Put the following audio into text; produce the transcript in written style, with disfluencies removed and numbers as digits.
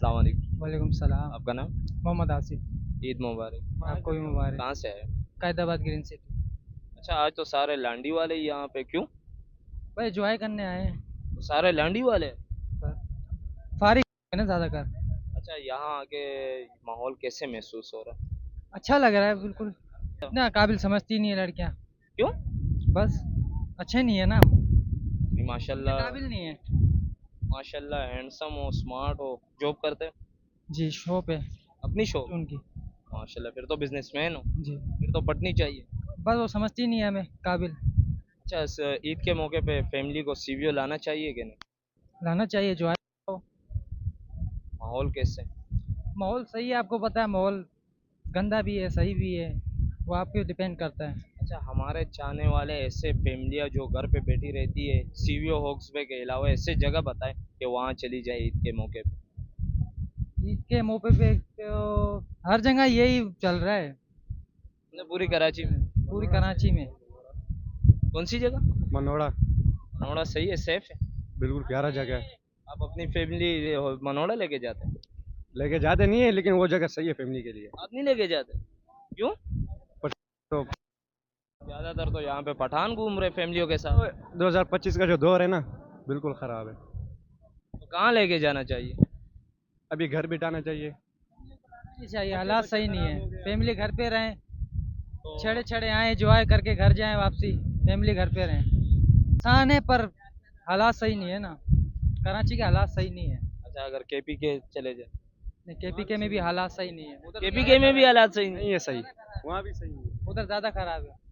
अस्सलाम वालेकुम। वालेकुम सलाम। आपका नाम? मोहम्मद आसिफ। ईद मुबारक। आपको भी मुबारक। कहाँ से आए? Qaidabad green city. अच्छा, आज तो सारे लांडी वाले ही यहाँ पे, क्यों? भाई एंजॉय करने आए हैं। तो सारे लांडी वाले हैं? फारिग है ना ज़्यादा कर। अच्छा, यहाँ आके माहौल कैसे महसूस हो रहा है? अच्छा लग रहा है बिल्कुल। इतना काबिल समझती नहीं है लड़कियाँ। क्यों? बस अच्छे नहीं है ना, नहीं, इतने माशाल्लाह। काबिल नहीं है। माशाल्लाह हैंडसम हो, स्मार्ट हो, जॉब करते हैं? जी शॉप है अपनी शॉप? उनकी। माशाल्लाह, फिर तो बिजनेसमैन हो। जी फिर तो पटनी चाहिए। बस वो समझती नहीं है हमें काबिल। अच्छा, ईद के मौके पे फैमिली को सीवीओ लाना चाहिए कि नहीं? लाना चाहिए जो है। माहौल कैसे? माहौल सही है, आपको पता है माहौल गंदा भी है सही भी है, वो आप पे डिपेंड करता है। अच्छा, हमारे चाहने वाले ऐसे फैमिलियाँ जो घर पे बैठी रहती है, सीवीओ हॉक्सबे के अलावा ऐसे जगह बताएं कि वहाँ चली जाए ईद के मौके पे। ईद के मौके पे तो हर जगह यही चल रहा है। मतलब पूरी कराची में? पूरी कराची में। कौन सी जगह? मनोड़ा। मनोड़ा सही है, सेफ है? बिल्कुल प्यारा जगह है। आप अपनी फैमिली मनोड़ा लेके जाते हैं? लेके जाते नहीं है लेकिन वो जगह सही है फैमिली के लिए। आप नहीं लेके जाते? क्यों? पर तो ज्यादातर तो यहाँ पे पठान घूम रहे फैमिलियों के साथ। 2025 का जो दौर है ना, बिल्कुल ख़राब है। तो कहाँ लेके जाना चाहिए? अभी घर बिठाना चाहिए। नहीं चाहिए, हालात सही नहीं है। फैमिली घर पे रहें, तो छड़े छड़े आए एंजॉय करके घर जाएं वापसी। फैमिली घर पे रहें, आसान है पर हालात सही नहीं है ना। कराची के हालात सही नहीं है। अच्छा, अगर केपी के चले जाए? नहीं केपीके में भी हालात सही नहीं है, केपी के में भी हालात सही नहीं? नहीं है सही, वहाँ भी सही नहीं है। उधर ज़्यादा खराब है।